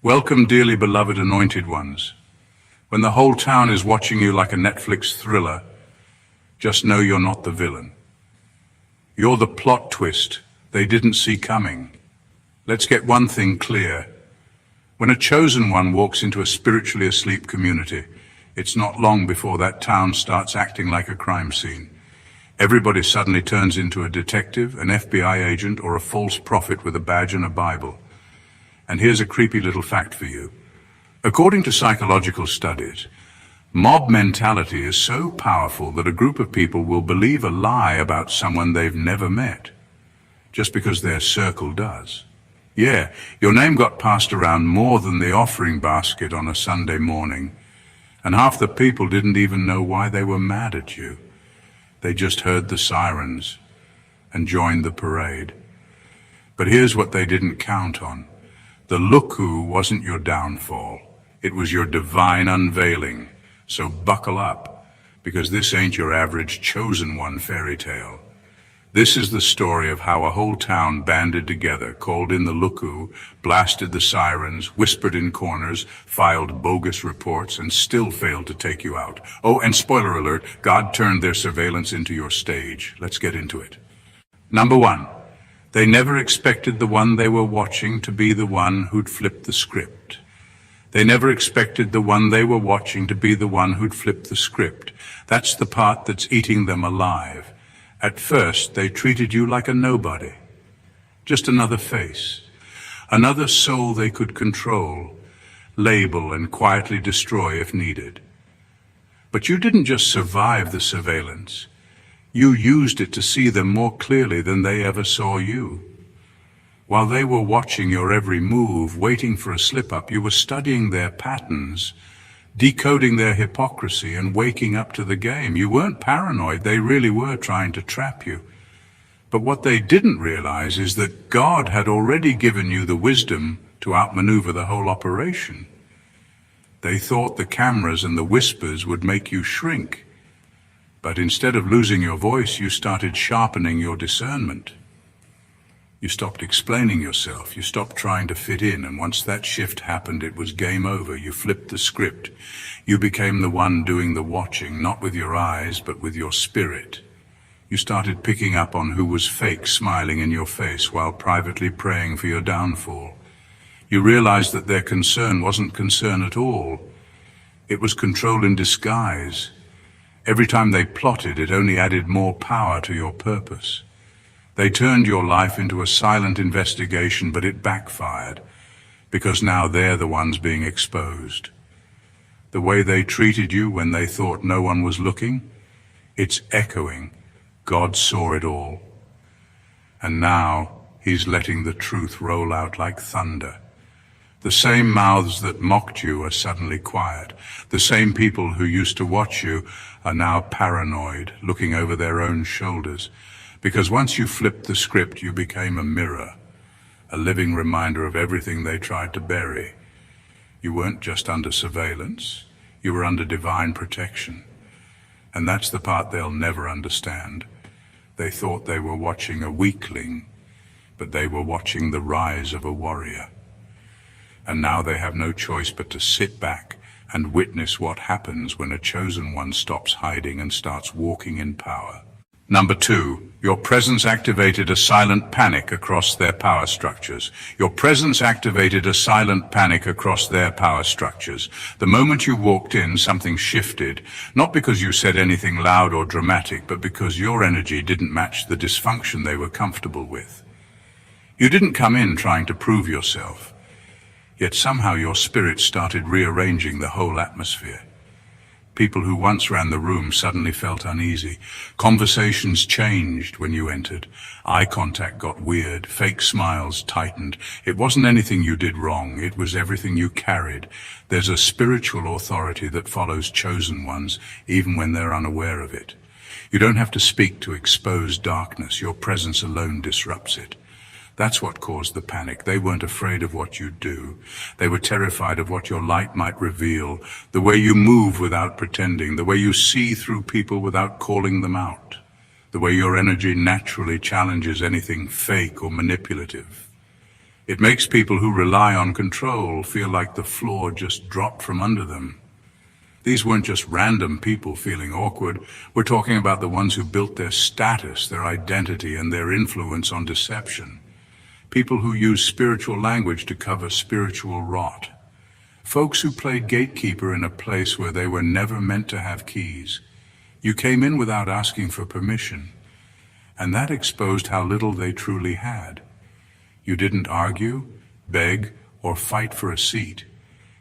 Welcome, dearly beloved anointed ones. When the whole town is watching you like a Netflix thriller, just know you're not the villain. You're the plot twist they didn't see coming. Let's get one thing clear. When a chosen one walks into a spiritually asleep community, it's not long before that town starts acting like a crime scene. Everybody suddenly turns into a detective, an FBI agent, or a false prophet with a badge and a Bible. And here's a creepy little fact for you. According to psychological studies, mob mentality is so powerful that a group of people will believe a lie about someone they've never met, just because their circle does. Yeah, your name got passed around more than the offering basket on a Sunday morning, and half the people didn't even know why they were mad at you. They just heard the sirens and joined the parade. But here's what they didn't count on. The look-who wasn't your downfall. It was your divine unveiling. So buckle up, because this ain't your average chosen one fairy tale. This is the story of how a whole town banded together, called in the look-who, blasted the sirens, whispered in corners, filed bogus reports, and still failed to take you out. Oh, and spoiler alert, God turned their surveillance into your stage. Let's get into it. Number one, they never expected the one they were watching to be the one who'd flipped the script. They never expected the one they were watching to be the one who'd flipped the script. That's the part that's eating them alive. At first, they treated you like a nobody. Just another face. Another soul they could control, label, and quietly destroy if needed. But you didn't just survive the surveillance. You used it to see them more clearly than they ever saw you. While they were watching your every move, waiting for a slip-up, you were studying their patterns, decoding their hypocrisy, and waking up to the game. You weren't paranoid, they really were trying to trap you. But what they didn't realize is that God had already given you the wisdom to outmaneuver the whole operation. They thought the cameras and the whispers would make you shrink. But instead of losing your voice, you started sharpening your discernment. You stopped explaining yourself, you stopped trying to fit in, and once that shift happened, it was game over. You flipped the script. You became the one doing the watching, not with your eyes, but with your spirit. You started picking up on who was fake, smiling in your face while privately praying for your downfall. You realized that their concern wasn't concern at all. It was control in disguise. Every time they plotted, it only added more power to your purpose. They turned your life into a silent investigation, but it backfired, because now they're the ones being exposed. The way they treated you when they thought no one was looking, it's echoing. God saw it all. And now He's letting the truth roll out like thunder. The same mouths that mocked you are suddenly quiet. The same people who used to watch you are now paranoid, looking over their own shoulders. Because once you flipped the script, you became a mirror, a living reminder of everything they tried to bury. You weren't just under surveillance, you were under divine protection. And that's the part they'll never understand. They thought they were watching a weakling, but they were watching the rise of a warrior. And now they have no choice but to sit back and witness what happens when a chosen one stops hiding and starts walking in power. Number two, your presence activated a silent panic across their power structures. Your presence activated a silent panic across their power structures. The moment you walked in, something shifted, not because you said anything loud or dramatic, but because your energy didn't match the dysfunction they were comfortable with. You didn't come in trying to prove yourself. Yet somehow your spirit started rearranging the whole atmosphere. People who once ran the room suddenly felt uneasy. Conversations changed when you entered. Eye contact got weird. Fake smiles tightened. It wasn't anything you did wrong. It was everything you carried. There's a spiritual authority that follows chosen ones, even when they're unaware of it. You don't have to speak to expose darkness. Your presence alone disrupts it. That's what caused the panic. They weren't afraid of what you'd do. They were terrified of what your light might reveal, the way you move without pretending, the way you see through people without calling them out, the way your energy naturally challenges anything fake or manipulative. It makes people who rely on control feel like the floor just dropped from under them. These weren't just random people feeling awkward. We're talking about the ones who built their status, their identity, and their influence on deception. People who use spiritual language to cover spiritual rot. Folks who played gatekeeper in a place where they were never meant to have keys. You came in without asking for permission, and that exposed how little they truly had. You didn't argue, beg, or fight for a seat.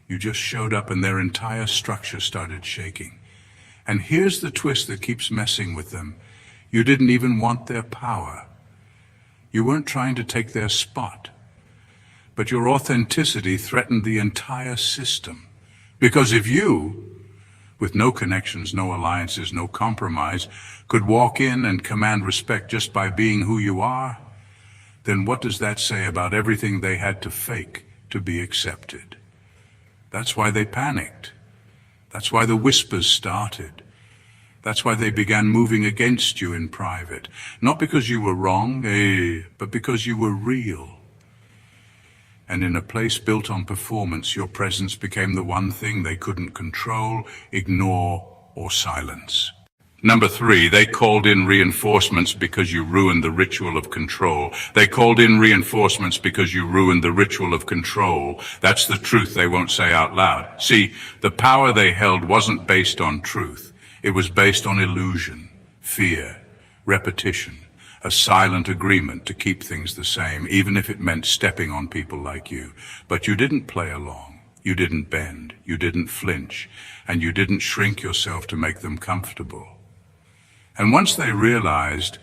You just showed up and their entire structure started shaking. And here's the twist that keeps messing with them. You didn't even want their power. You weren't trying to take their spot. But your authenticity threatened the entire system. Because if you, with no connections, no alliances, no compromise, could walk in and command respect just by being who you are, then what does that say about everything they had to fake to be accepted? That's why they panicked. That's why the whispers started. That's why they began moving against you in private. Not because you were wrong, but because you were real. And in a place built on performance, your presence became the one thing they couldn't control, ignore, or silence. Number 3, they called in reinforcements because you ruined the ritual of control. They called in reinforcements because you ruined the ritual of control. That's the truth they won't say out loud. See, the power they held wasn't based on truth. It was based on illusion, fear, repetition, a silent agreement to keep things the same, even if it meant stepping on people like you. But you didn't play along. You didn't bend. You didn't flinch. And you didn't shrink yourself to make them comfortable. And once they realized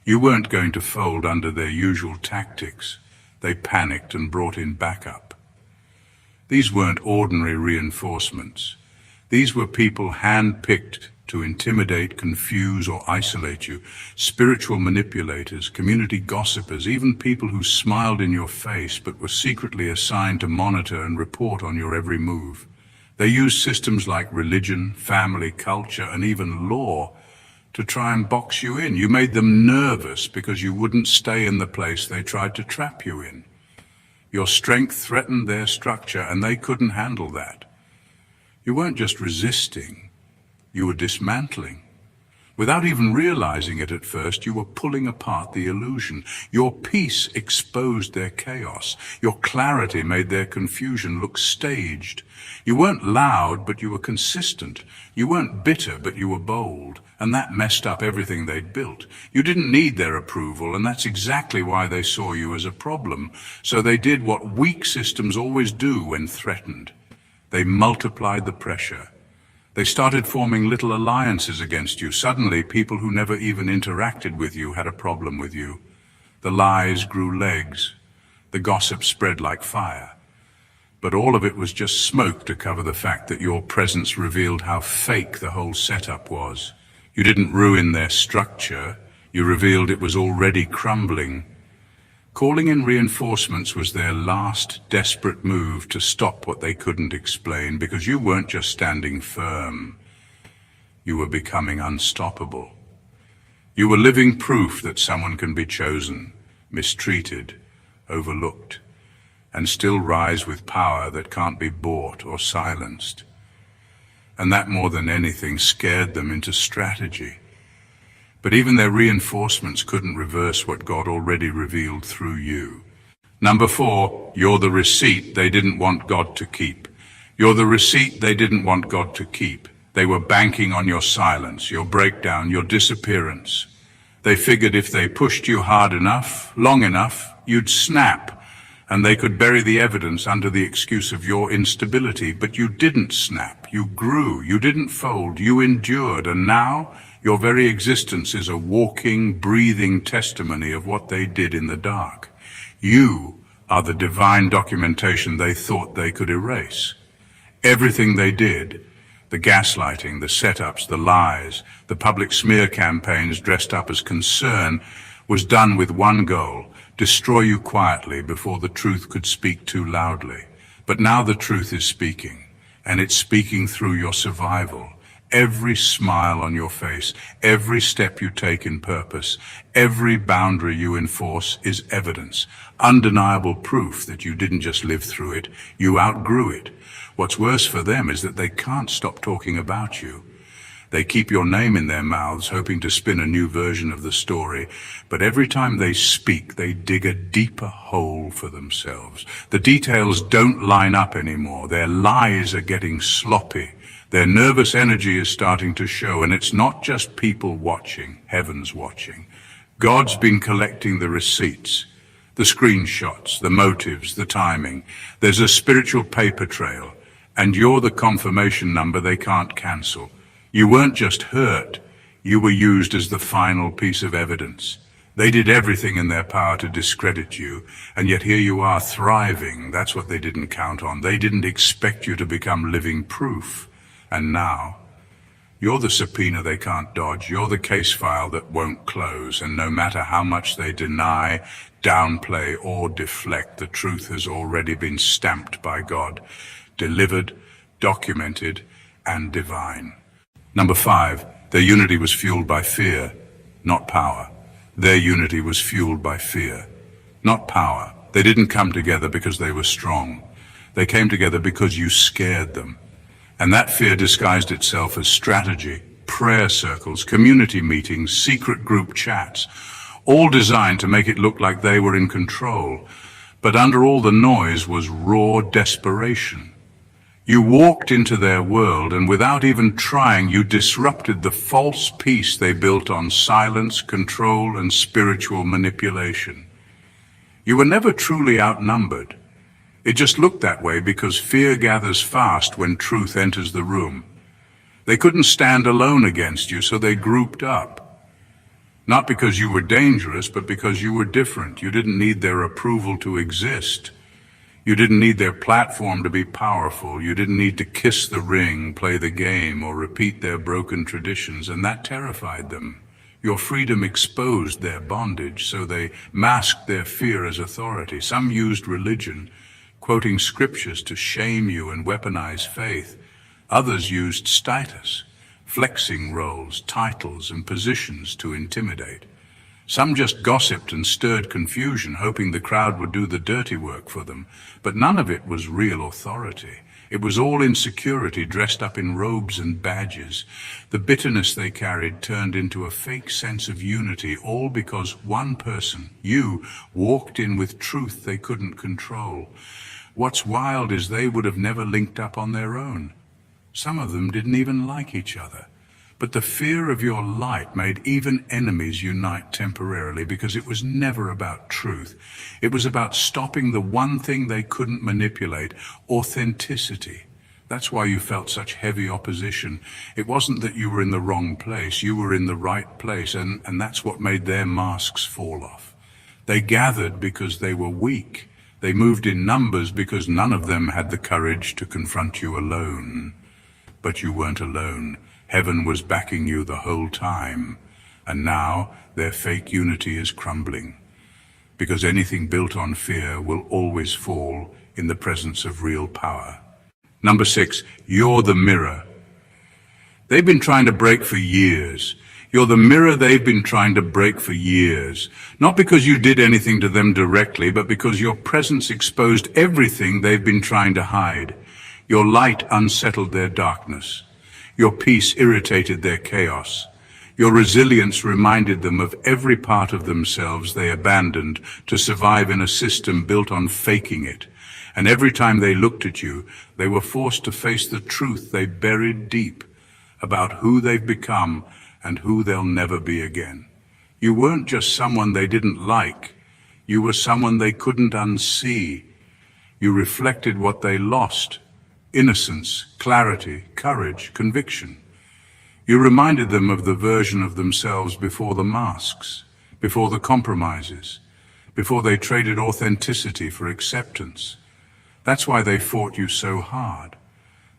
you weren't going to fold under their usual tactics, they panicked and brought in backup. These weren't ordinary reinforcements. These were people hand-picked to intimidate, confuse, or isolate you. Spiritual manipulators, community gossipers, even people who smiled in your face but were secretly assigned to monitor and report on your every move. They used systems like religion, family, culture, and even law to try and box you in. You made them nervous because you wouldn't stay in the place they tried to trap you in. Your strength threatened their structure, and they couldn't handle that. You weren't just resisting, you were dismantling. Without even realizing it at first, you were pulling apart the illusion. Your peace exposed their chaos. Your clarity made their confusion look staged. You weren't loud, but you were consistent. You weren't bitter, but you were bold. And that messed up everything they'd built. You didn't need their approval, and that's exactly why they saw you as a problem. So they did what weak systems always do when threatened. They multiplied the pressure. They started forming little alliances against you. Suddenly, people who never even interacted with you had a problem with you. The lies grew legs. The gossip spread like fire. But all of it was just smoke to cover the fact that your presence revealed how fake the whole setup was. You didn't ruin their structure. You revealed it was already crumbling. Calling in reinforcements was their last desperate move to stop what they couldn't explain, because you weren't just standing firm. You were becoming unstoppable. You were living proof that someone can be chosen, mistreated, overlooked, and still rise with power that can't be bought or silenced. And that more than anything scared them into strategy. But even their reinforcements couldn't reverse what God already revealed through you. Number 4, you're the receipt they didn't want God to keep. You're the receipt they didn't want God to keep. They were banking on your silence, your breakdown, your disappearance. They figured if they pushed you hard enough, long enough, you'd snap, and they could bury the evidence under the excuse of your instability. But you didn't snap. You grew. You didn't fold. You endured. And now your very existence is a walking, breathing testimony of what they did in the dark. You are the divine documentation they thought they could erase. Everything they did, the gaslighting, the setups, the lies, the public smear campaigns dressed up as concern, was done with one goal: destroy you quietly before the truth could speak too loudly. But now the truth is speaking, and it's speaking through your survival. every smile on your face, every step you take in purpose, every boundary you enforce is evidence, undeniable proof that you didn't just live through it, you outgrew it. What's worse for them is that they can't stop talking about you. They keep your name in their mouths, hoping to spin a new version of the story. But every time they speak, they dig a deeper hole for themselves. The details don't line up anymore. Their lies are getting sloppy. Their nervous energy is starting to show, and it's not just people watching, heaven's watching. God's been collecting the receipts, the screenshots, the motives, the timing. There's a spiritual paper trail, and you're the confirmation number they can't cancel. You weren't just hurt, you were used as the final piece of evidence. They did everything in their power to discredit you, and yet here you are thriving. That's what they didn't count on. They didn't expect you to become living proof. And now, you're the subpoena they can't dodge. You're the case file that won't close, and no matter how much they deny, downplay, or deflect, the truth has already been stamped by God, delivered, documented, and divine. Number 5, their unity was fueled by fear, not power. Their unity was fueled by fear, not power. They didn't come together because they were strong. They came together because you scared them. And that fear disguised itself as strategy, prayer circles, community meetings, secret group chats, all designed to make it look like they were in control. But under all the noise was raw desperation. You walked into their world, and without even trying, you disrupted the false peace they built on silence, control, and spiritual manipulation. You were never truly outnumbered. It just looked that way because fear gathers fast when truth enters the room. They couldn't stand alone against you, so they grouped up. Not because you were dangerous, but because you were different. You didn't need their approval to exist. You didn't need their platform to be powerful. You didn't need to kiss the ring, play the game, or repeat their broken traditions, and that terrified them. Your freedom exposed their bondage, so they masked their fear as authority. Some used religion, quoting scriptures to shame you and weaponize faith. Others used status, flexing roles, titles, and positions to intimidate. Some just gossiped and stirred confusion, hoping the crowd would do the dirty work for them. But none of it was real authority. It was all insecurity dressed up in robes and badges. The bitterness they carried turned into a fake sense of unity, all because one person, you, walked in with truth they couldn't control. What's wild is they would have never linked up on their own. Some of them didn't even like each other. But the fear of your light made even enemies unite temporarily, because it was never about truth. It was about stopping the one thing they couldn't manipulate, authenticity. That's why you felt such heavy opposition. It wasn't that you were in the wrong place, you were in the right place, and that's what made their masks fall off. They gathered because they were weak. They moved in numbers because none of them had the courage to confront you alone. But you weren't alone. Heaven was backing you the whole time, and now their fake unity is crumbling. Because anything built on fear will always fall in the presence of real power. Number 6, you're the mirror. They've been trying to break for years. You're the mirror they've been trying to break for years. Not because you did anything to them directly, but because your presence exposed everything they've been trying to hide. Your light unsettled their darkness. Your peace irritated their chaos. Your resilience reminded them of every part of themselves they abandoned to survive in a system built on faking it. And every time they looked at you, they were forced to face the truth they buried deep about who they've become and who they'll never be again. You weren't just someone they didn't like. You were someone they couldn't unsee. You reflected what they lost: innocence, clarity, courage, conviction. You reminded them of the version of themselves before the masks, before the compromises, before they traded authenticity for acceptance. That's why they fought you so hard.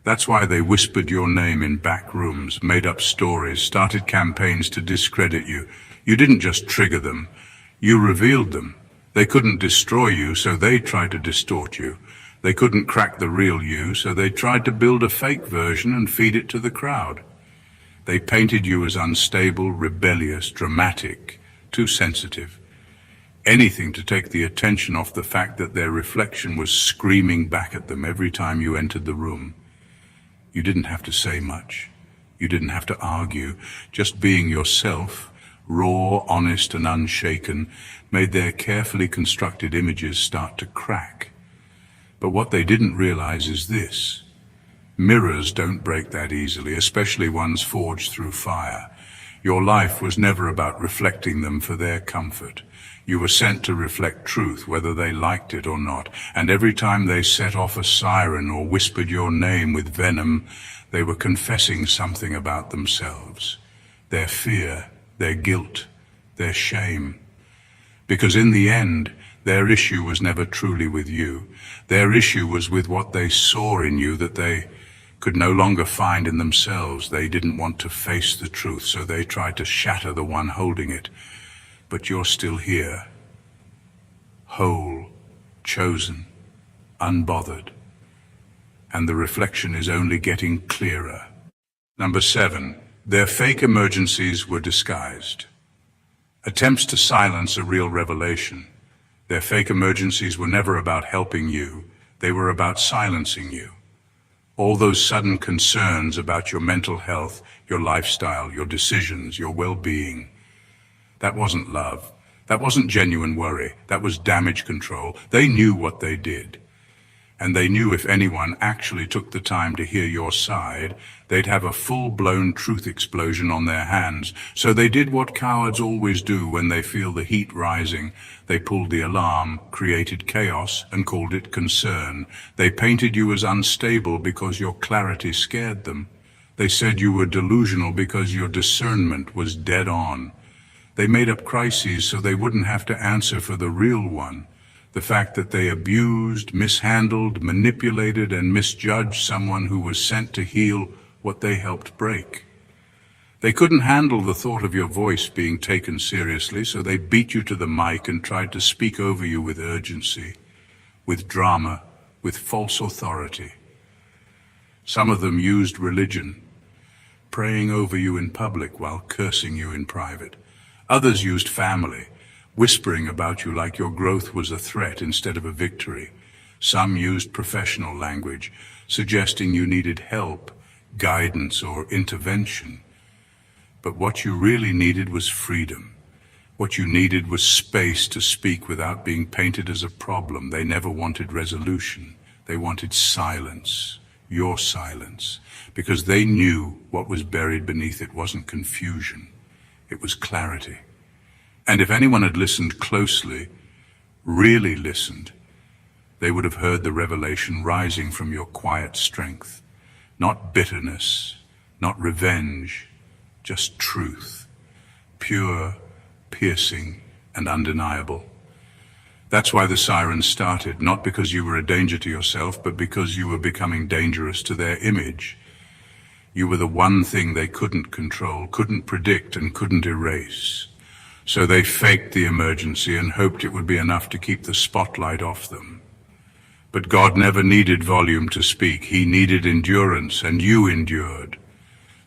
That's why they whispered your name in back rooms, made up stories, started campaigns to discredit you. You didn't just trigger them, you revealed them. They couldn't destroy you, so they tried to distort you. They couldn't crack the real you, so they tried to build a fake version and feed it to the crowd. They painted you as unstable, rebellious, dramatic, too sensitive. Anything to take the attention off the fact that their reflection was screaming back at them every time you entered the room. You didn't have to say much. You didn't have to argue. Just being yourself, raw, honest, and unshaken, made their carefully constructed images start to crack. But what they didn't realize is this. Mirrors don't break that easily, especially ones forged through fire. Your life was never about reflecting them for their comfort. You were sent to reflect truth, whether they liked it or not, and every time they set off a siren or whispered your name with venom, they were confessing something about themselves. Their fear, their guilt, their shame. Because in the end, their issue was never truly with you. Their issue was with what they saw in you that they could no longer find in themselves. They didn't want to face the truth, so they tried to shatter the one holding it. But you're still here, whole, chosen, unbothered. And the reflection is only getting clearer. Number 7, their fake emergencies were disguised. Attempts to silence a real revelation. Their fake emergencies were never about helping you. They were about silencing you. All those sudden concerns about your mental health, your lifestyle, your decisions, your well-being. That wasn't love. That wasn't genuine worry. That was damage control. They knew what they did. And they knew if anyone actually took the time to hear your side, they'd have a full-blown truth explosion on their hands. So they did what cowards always do when they feel the heat rising. They pulled the alarm, created chaos, and called it concern. They painted you as unstable because your clarity scared them. They said you were delusional because your discernment was dead on. They made up crises so they wouldn't have to answer for the real one. The fact that they abused, mishandled, manipulated, and misjudged someone who was sent to heal what they helped break. They couldn't handle the thought of your voice being taken seriously, so they beat you to the mic and tried to speak over you with urgency, with drama, with false authority. Some of them used religion, praying over you in public while cursing you in private. Others used family, whispering about you like your growth was a threat instead of a victory. Some used professional language, suggesting you needed help, guidance, or intervention. But what you really needed was freedom. What you needed was space to speak without being painted as a problem. They never wanted resolution. They wanted silence, your silence, because they knew what was buried beneath it wasn't confusion. It was clarity. And if anyone had listened closely, really listened, they would have heard the revelation rising from your quiet strength. Not bitterness, not revenge, just truth. Pure, piercing, and undeniable. That's why the sirens started, not because you were a danger to yourself, but because you were becoming dangerous to their image. You were the one thing they couldn't control, couldn't predict, and couldn't erase. So they faked the emergency and hoped it would be enough to keep the spotlight off them. But God never needed volume to speak. He needed endurance, and you endured.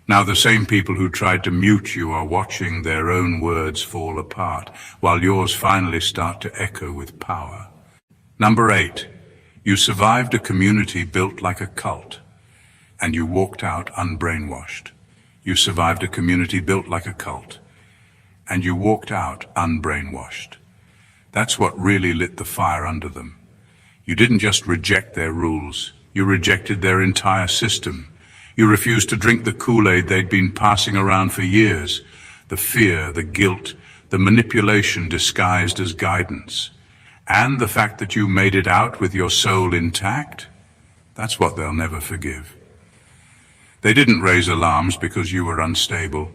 Now the same people who tried to mute you are watching their own words fall apart, while yours finally start to echo with power. Number 8, you survived a community built like a cult. And you walked out unbrainwashed. You survived a community built like a cult. And you walked out unbrainwashed. That's what really lit the fire under them. You didn't just reject their rules. You rejected their entire system. You refused to drink the Kool-Aid they'd been passing around for years. The fear, the guilt, the manipulation disguised as guidance. And the fact that you made it out with your soul intact, that's what they'll never forgive. They didn't raise alarms because you were unstable.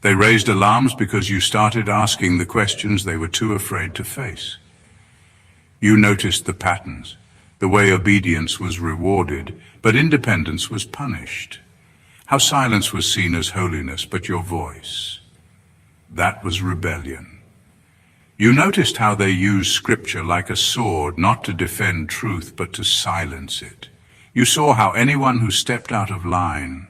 They raised alarms because you started asking the questions they were too afraid to face. You noticed the patterns, the way obedience was rewarded, but independence was punished. How silence was seen as holiness, but your voice, that was rebellion. You noticed how they used scripture like a sword, not to defend truth, but to silence it. You saw how anyone who stepped out of line,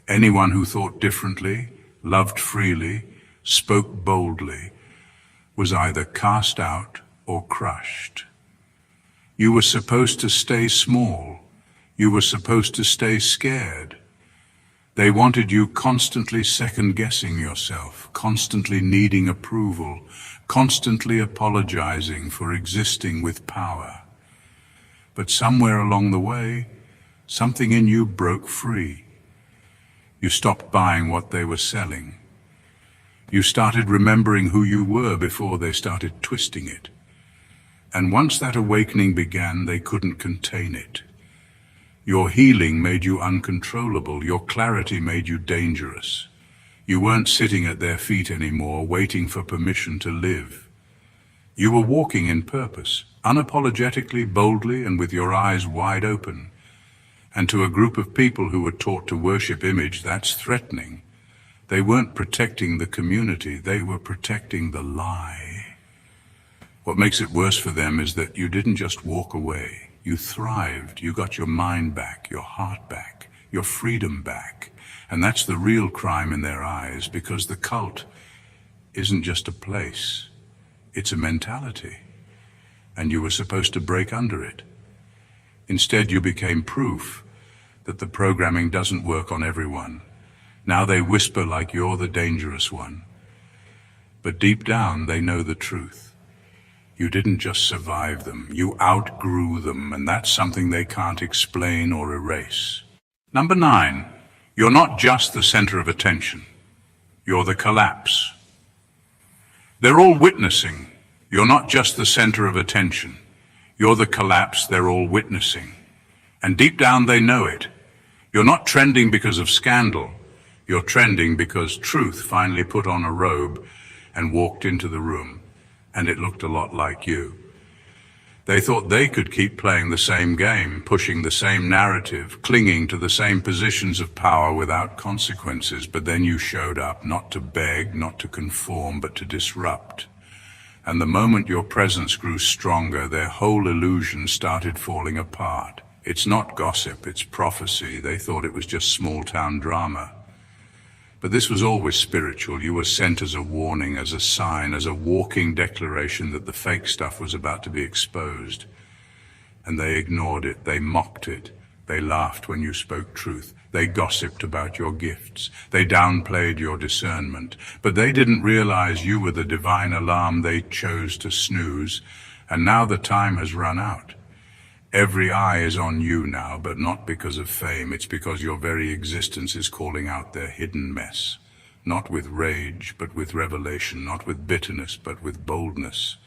Anyone who thought differently, loved freely, spoke boldly, was either cast out or crushed. You were supposed to stay small. You were supposed to stay scared. They wanted you constantly second-guessing yourself, constantly needing approval, constantly apologizing for existing with power. But somewhere along the way, something in you broke free. You stopped buying what they were selling. You started remembering who you were before they started twisting it. And once that awakening began, they couldn't contain it. Your healing made you uncontrollable. Your clarity made you dangerous. You weren't sitting at their feet anymore, waiting for permission to live. You were walking in purpose, unapologetically, boldly, and with your eyes wide open. And to a group of people who were taught to worship image, that's threatening. They weren't protecting the community, they were protecting the lie. What makes it worse for them is that you didn't just walk away. You thrived. You got your mind back, your heart back, your freedom back. And that's the real crime in their eyes, because the cult isn't just a place. It's a mentality. And you were supposed to break under it. Instead, you became proof that the programming doesn't work on everyone. Now they whisper like you're the dangerous one. But deep down, they know the truth. You didn't just survive them, you outgrew them, and that's something they can't explain or erase. Number 9, you're not just the center of attention. You're the collapse. They're all witnessing. You're not just the center of attention. You're the collapse they're all witnessing. And deep down they know it. You're not trending because of scandal. You're trending because truth finally put on a robe and walked into the room. And it looked a lot like you. They thought they could keep playing the same game, pushing the same narrative, clinging to the same positions of power without consequences. But then you showed up, not to beg, not to conform, but to disrupt. And the moment your presence grew stronger, their whole illusion started falling apart. It's not gossip, it's prophecy. They thought it was just small-town drama. But this was always spiritual. You were sent as a warning, as a sign, as a walking declaration that the fake stuff was about to be exposed. And they ignored it, they mocked it, they laughed when you spoke truth, they gossiped about your gifts, they downplayed your discernment. But they didn't realize you were the divine alarm they chose to snooze, and now the time has run out. Every eye is on you now, but not because of fame. It's because your very existence is calling out their hidden mess. Not with rage, but with revelation. Not with bitterness, but with boldness.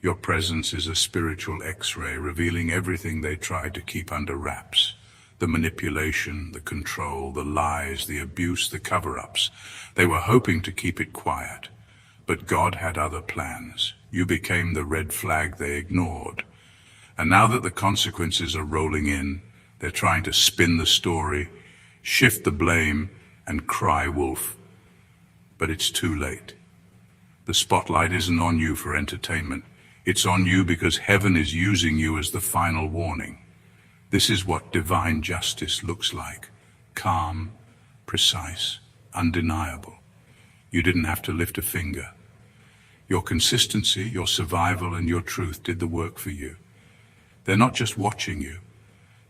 Your presence is a spiritual X-ray, revealing everything they tried to keep under wraps. The manipulation, the control, the lies, the abuse, the cover-ups. They were hoping to keep it quiet. But God had other plans. You became the red flag they ignored. And now that the consequences are rolling in, they're trying to spin the story, shift the blame, and cry wolf. But it's too late. The spotlight isn't on you for entertainment. It's on you because heaven is using you as the final warning. This is what divine justice looks like. Calm, precise, undeniable. You didn't have to lift a finger. Your consistency, your survival, and your truth did the work for you. They're not just watching you.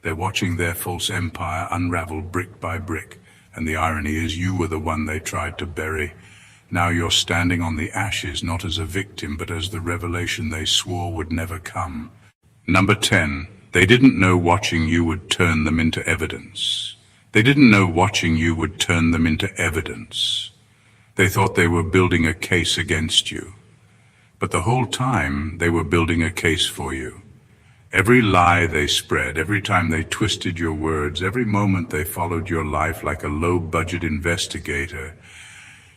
They're watching their false empire unravel brick by brick. And the irony is you were the one they tried to bury. Now you're standing on the ashes, not as a victim, but as the revelation they swore would never come. Number 10, they didn't know watching you would turn them into evidence. They didn't know watching you would turn them into evidence. They thought they were building a case against you. But the whole time, they were building a case for you. Every lie they spread, every time they twisted your words, every moment they followed your life like a low-budget investigator,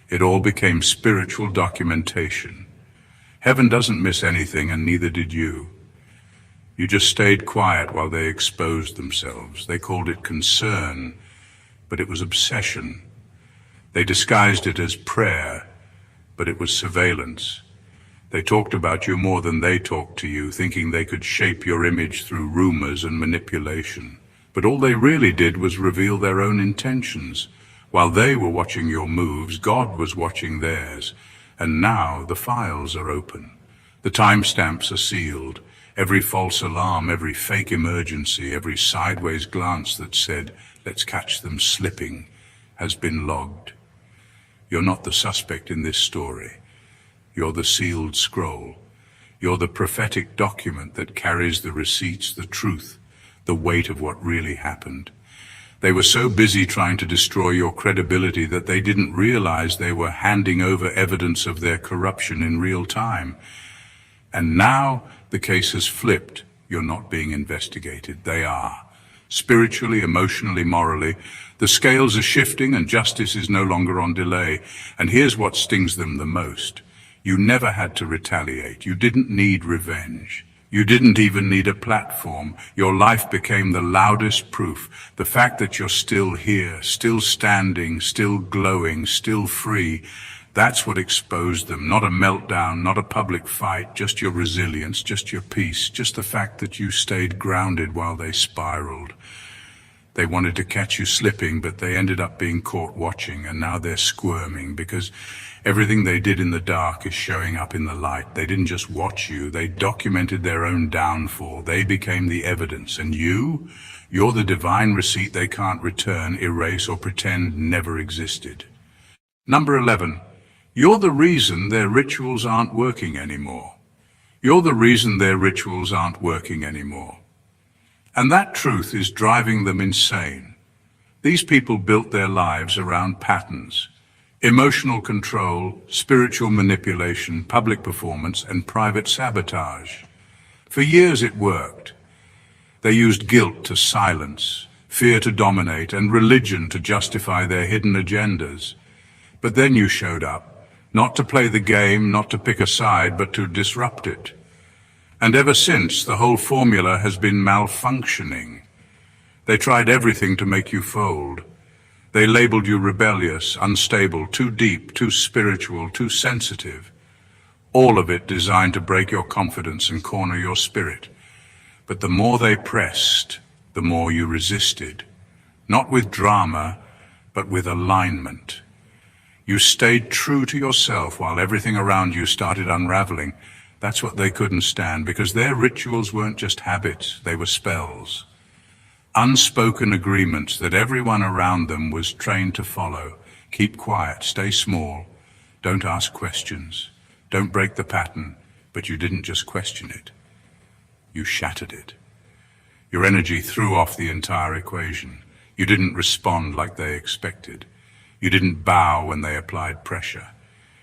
it all became spiritual documentation. Heaven doesn't miss anything, and neither did you. You just stayed quiet while they exposed themselves. They called it concern, but it was obsession. They disguised it as prayer, but it was surveillance. They talked about you more than they talked to you, thinking they could shape your image through rumors and manipulation. But all they really did was reveal their own intentions. While they were watching your moves, God was watching theirs. And now the files are open. The timestamps are sealed. Every false alarm, every fake emergency, every sideways glance that said, "Let's catch them slipping," has been logged. You're not the suspect in this story. You're the sealed scroll. You're the prophetic document that carries the receipts, the truth, the weight of what really happened. They were so busy trying to destroy your credibility that they didn't realize they were handing over evidence of their corruption in real time. And now the case has flipped. You're not being investigated. They are. Spiritually, emotionally, morally, the scales are shifting and justice is no longer on delay. And here's what stings them the most. You never had to retaliate. You didn't need revenge. You didn't even need a platform. Your life became the loudest proof. The fact that you're still here, still standing, still glowing, still free, that's what exposed them. Not a meltdown, not a public fight, just your resilience, just your peace, just the fact that you stayed grounded while they spiraled. They wanted to catch you slipping, but they ended up being caught watching, and now they're squirming because everything they did in the dark is showing up in the light. They didn't just watch you, they documented their own downfall. They became the evidence, and you're the divine receipt they can't return, erase, or pretend never existed. Number 11, you're the reason their rituals aren't working anymore. You're the reason their rituals aren't working anymore. And that truth is driving them insane. These people built their lives around patterns. Emotional control, spiritual manipulation, public performance, and private sabotage. For years it worked. They used guilt to silence, fear to dominate, and religion to justify their hidden agendas. But then you showed up, not to play the game, not to pick a side, but to disrupt it. And ever since, the whole formula has been malfunctioning. They tried everything to make you fold. They labeled you rebellious, unstable, too deep, too spiritual, too sensitive. All of it designed to break your confidence and corner your spirit. But the more they pressed, the more you resisted. Not with drama, but with alignment. You stayed true to yourself while everything around you started unraveling. That's what they couldn't stand, because their rituals weren't just habits, they were spells. Unspoken agreements that everyone around them was trained to follow. Keep quiet, stay small, don't ask questions, don't break the pattern. But you didn't just question it, you shattered it. Your energy threw off the entire equation. You didn't respond like they expected. You didn't bow when they applied pressure.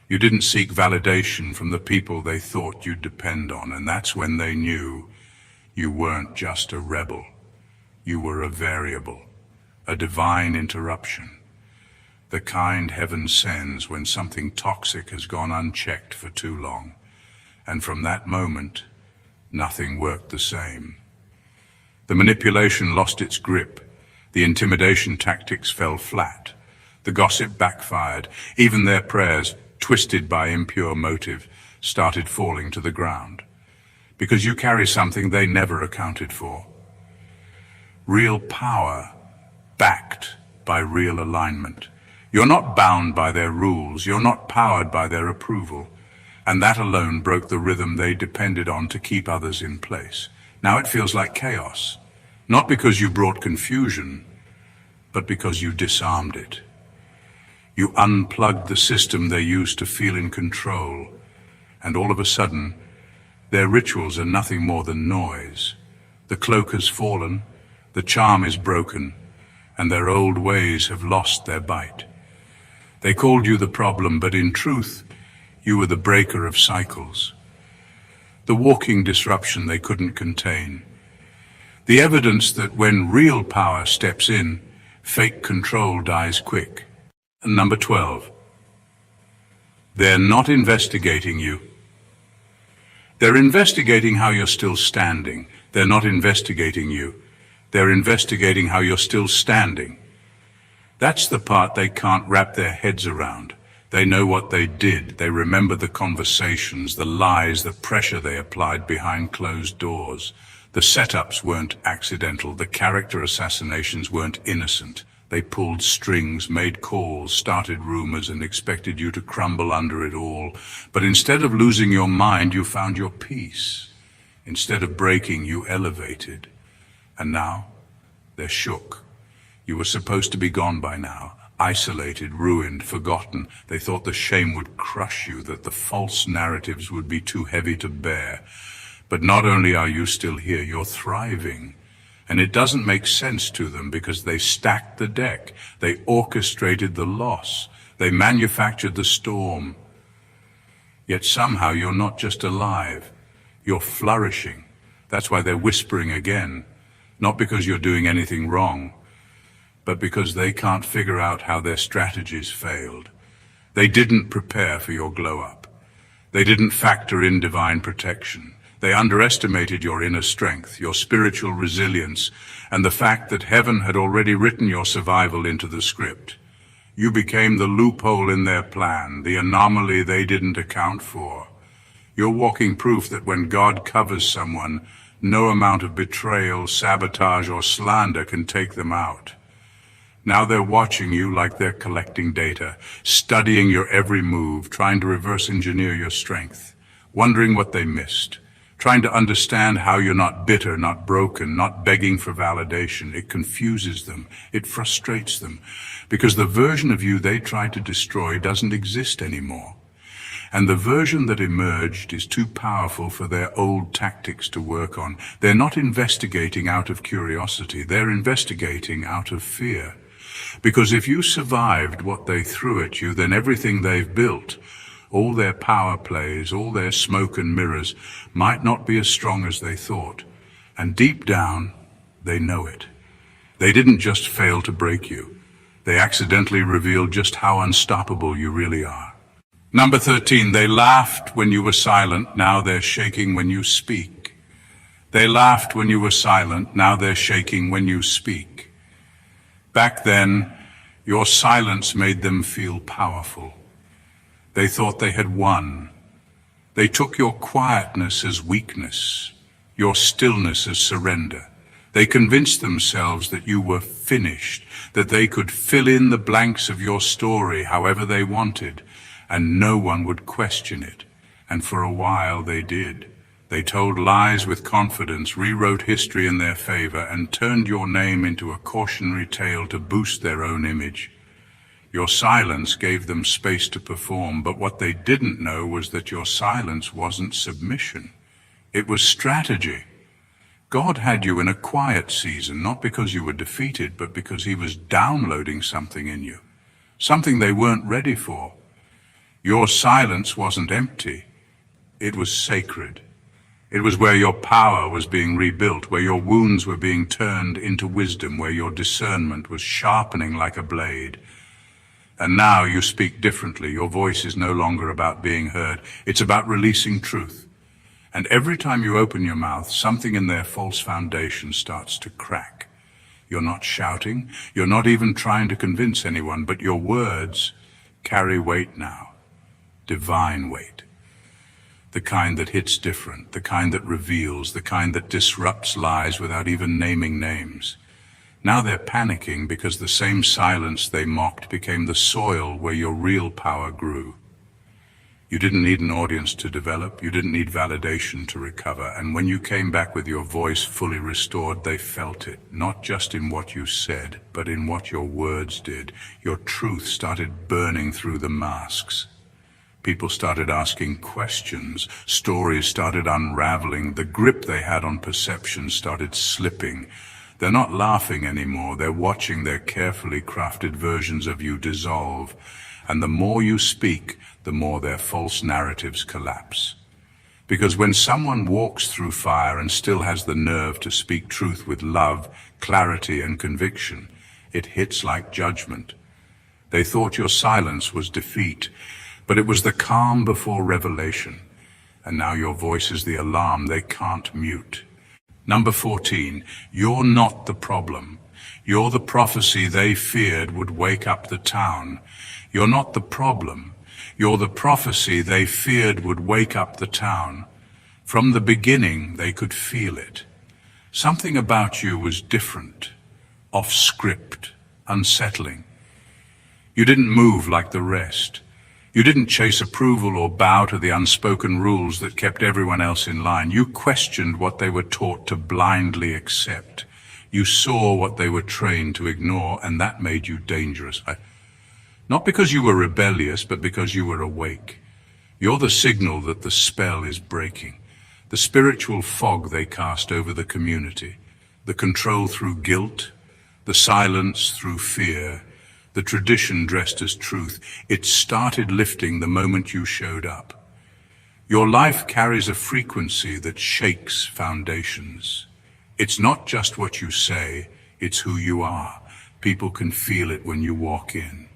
You didn't seek validation from the people they thought you'd depend on, and that's when they knew you weren't just a rebel. You were a variable, a divine interruption, the kind heaven sends when something toxic has gone unchecked for too long. And from that moment, nothing worked the same. The manipulation lost its grip. The intimidation tactics fell flat. The gossip backfired. Even their prayers, twisted by impure motive, started falling to the ground. Because you carry something they never accounted for. Real power, backed by real alignment. You're not bound by their rules. You're not powered by their approval. And that alone broke the rhythm they depended on to keep others in place. Now it feels like chaos. Not because you brought confusion, but because you disarmed it. You unplugged the system they used to feel in control, and all of a sudden, their rituals are nothing more than noise. The cloak has fallen, the charm is broken, and their old ways have lost their bite. They called you the problem, but in truth, you were the breaker of cycles. The walking disruption they couldn't contain. The evidence that when real power steps in, fake control dies quick. And number 12, they're not investigating you. They're investigating how you're still standing. They're not investigating you. They're investigating how you're still standing. That's the part they can't wrap their heads around. They know what they did. They remember the conversations, the lies, the pressure they applied behind closed doors. The setups weren't accidental. The character assassinations weren't innocent. They pulled strings, made calls, started rumors, and expected you to crumble under it all. But instead of losing your mind, you found your peace. Instead of breaking, you elevated. And now, they're shook. You were supposed to be gone by now, isolated, ruined, forgotten. They thought the shame would crush you, that the false narratives would be too heavy to bear. But not only are you still here, you're thriving. And it doesn't make sense to them because they stacked the deck. They orchestrated the loss. They manufactured the storm. Yet somehow you're not just alive. You're flourishing. That's why they're whispering again. Not because you're doing anything wrong, but because they can't figure out how their strategies failed. They didn't prepare for your glow-up. They didn't factor in divine protection. They underestimated your inner strength, your spiritual resilience, and the fact that heaven had already written your survival into the script. You became the loophole in their plan, the anomaly they didn't account for. You're walking proof that when God covers someone, no amount of betrayal, sabotage, or slander can take them out. Now they're watching you like they're collecting data, studying your every move, trying to reverse engineer your strength, wondering what they missed, trying to understand how you're not bitter, not broken, not begging for validation. It confuses them. It frustrates them, because the version of you they tried to destroy doesn't exist anymore. And the version that emerged is too powerful for their old tactics to work on. They're not investigating out of curiosity. They're investigating out of fear. Because if you survived what they threw at you, then everything they've built, all their power plays, all their smoke and mirrors, might not be as strong as they thought. And deep down, they know it. They didn't just fail to break you. They accidentally revealed just how unstoppable you really are. Number 13, they laughed when you were silent, now they're shaking when you speak. They laughed when you were silent, now they're shaking when you speak. Back then, your silence made them feel powerful. They thought they had won. They took your quietness as weakness, your stillness as surrender. They convinced themselves that you were finished, that they could fill in the blanks of your story however they wanted, and no one would question it. And for a while they did. They told lies with confidence, rewrote history in their favor, and turned your name into a cautionary tale to boost their own image. Your silence gave them space to perform, but what they didn't know was that your silence wasn't submission. It was strategy. God had you in a quiet season, not because you were defeated, but because he was downloading something in you, something they weren't ready for. Your silence wasn't empty. It was sacred. It was where your power was being rebuilt, where your wounds were being turned into wisdom, where your discernment was sharpening like a blade. And now you speak differently. Your voice is no longer about being heard. It's about releasing truth. And every time you open your mouth, something in their false foundation starts to crack. You're not shouting. You're not even trying to convince anyone, but your words carry weight now. Divine weight. The kind that hits different, the kind that reveals, the kind that disrupts lies without even naming names. Now they're panicking because the same silence they mocked became the soil where your real power grew. You didn't need an audience to develop, you didn't need validation to recover, and when you came back with your voice fully restored, they felt it, not just in what you said, but in what your words did. Your truth started burning through the masks. People started asking questions, stories started unraveling, the grip they had on perception started slipping. They're not laughing anymore, they're watching their carefully crafted versions of you dissolve. And the more you speak, the more their false narratives collapse. Because when someone walks through fire and still has the nerve to speak truth with love, clarity, and conviction, it hits like judgment. They thought your silence was defeat, but it was the calm before revelation. And now your voice is the alarm they can't mute. Number 14, you're not the problem. You're the prophecy they feared would wake up the town. You're not the problem. You're the prophecy they feared would wake up the town. From the beginning, they could feel it. Something about you was different, off script, unsettling. You didn't move like the rest. You didn't chase approval or bow to the unspoken rules that kept everyone else in line. You questioned what they were taught to blindly accept. You saw what they were trained to ignore, and that made you dangerous. Not because you were rebellious, but because you were awake. You're the signal that the spell is breaking. The spiritual fog they cast over the community. The control through guilt, the silence through fear, the tradition dressed as truth. It started lifting the moment you showed up. Your life carries a frequency that shakes foundations. It's not just what you say, it's who you are. People can feel it when you walk in.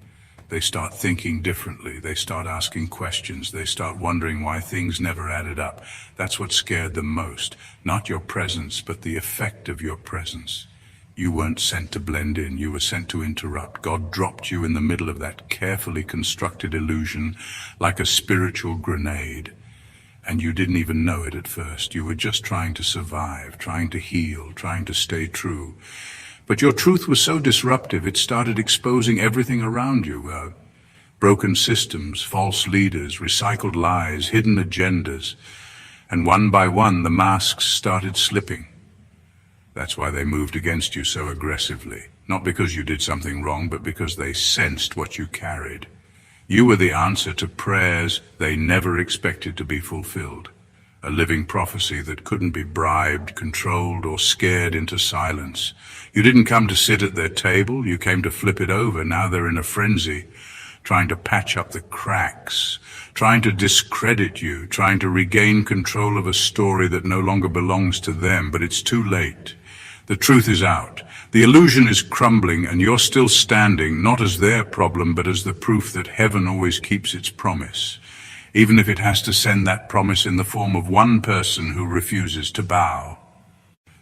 They start thinking differently. They start asking questions. They start wondering why things never added up. That's what scared them most. Not your presence, but the effect of your presence. You weren't sent to blend in. You were sent to interrupt. God dropped you in the middle of that carefully constructed illusion like a spiritual grenade. And you didn't even know it at first. You were just trying to survive, trying to heal, trying to stay true. But your truth was so disruptive, it started exposing everything around you. Broken systems, false leaders, recycled lies, hidden agendas. And one by one, the masks started slipping. That's why they moved against you so aggressively. Not because you did something wrong, but because they sensed what you carried. You were the answer to prayers they never expected to be fulfilled. A living prophecy that couldn't be bribed, controlled, or scared into silence. You didn't come to sit at their table, you came to flip it over. Now they're in a frenzy, trying to patch up the cracks, trying to discredit you, trying to regain control of a story that no longer belongs to them, but it's too late. The truth is out. The illusion is crumbling, and you're still standing, not as their problem, but as the proof that heaven always keeps its promise. Even if it has to send that promise in the form of one person who refuses to bow.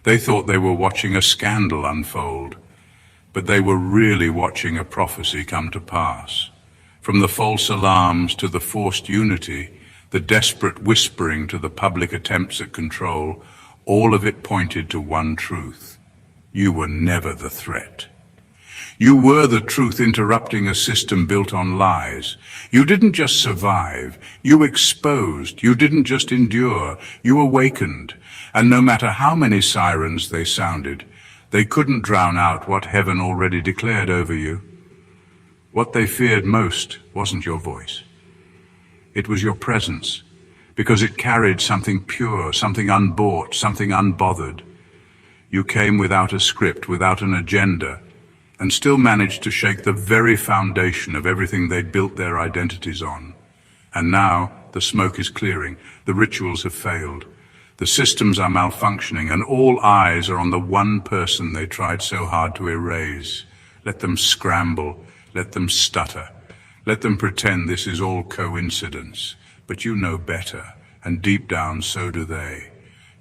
They thought they were watching a scandal unfold, but they were really watching a prophecy come to pass. From the false alarms to the forced unity, the desperate whispering to the public attempts at control, all of it pointed to one truth. You were never the threat. You were the truth interrupting a system built on lies. You didn't just survive, you exposed. You didn't just endure, you awakened. And no matter how many sirens they sounded, they couldn't drown out what heaven already declared over you. What they feared most wasn't your voice. It was your presence, because it carried something pure, something unbought, something unbothered. You came without a script, without an agenda, and still managed to shake the very foundation of everything they'd built their identities on. And now the smoke is clearing, the rituals have failed, the systems are malfunctioning, and all eyes are on the one person they tried so hard to erase. Let them scramble, let them stutter, let them pretend this is all coincidence. But you know better, and deep down so do they.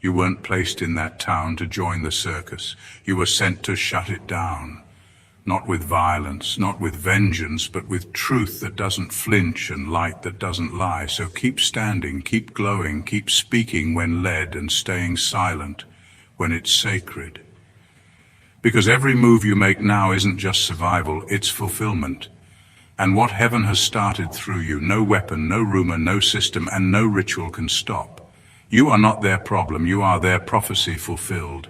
You weren't placed in that town to join the circus, you were sent to shut it down. Not with violence, not with vengeance, but with truth that doesn't flinch and light that doesn't lie. So keep standing, keep glowing, keep speaking when led, and staying silent when it's sacred. Because every move you make now isn't just survival, it's fulfillment. And what heaven has started through you, no weapon, no rumor, no system, and no ritual can stop. You are not their problem, you are their prophecy fulfilled.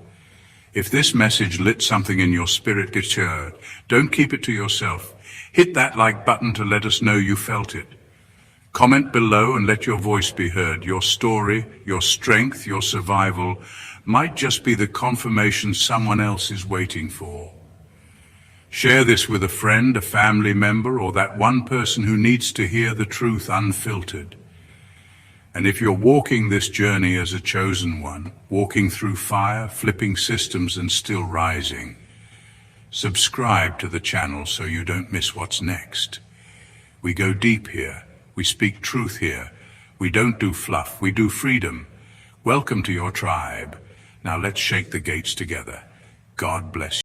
If this message lit something in your spirit, get heard. Don't keep it to yourself. Hit that like button to let us know you felt it. Comment below and let your voice be heard. Your story, your strength, your survival might just be the confirmation someone else is waiting for. Share this with a friend, a family member, or that one person who needs to hear the truth unfiltered. And if you're walking this journey as a chosen one, walking through fire, flipping systems and still rising, subscribe to the channel so you don't miss what's next. We go deep here. We speak truth here. We don't do fluff. We do freedom. Welcome to your tribe. Now let's shake the gates together. God bless you.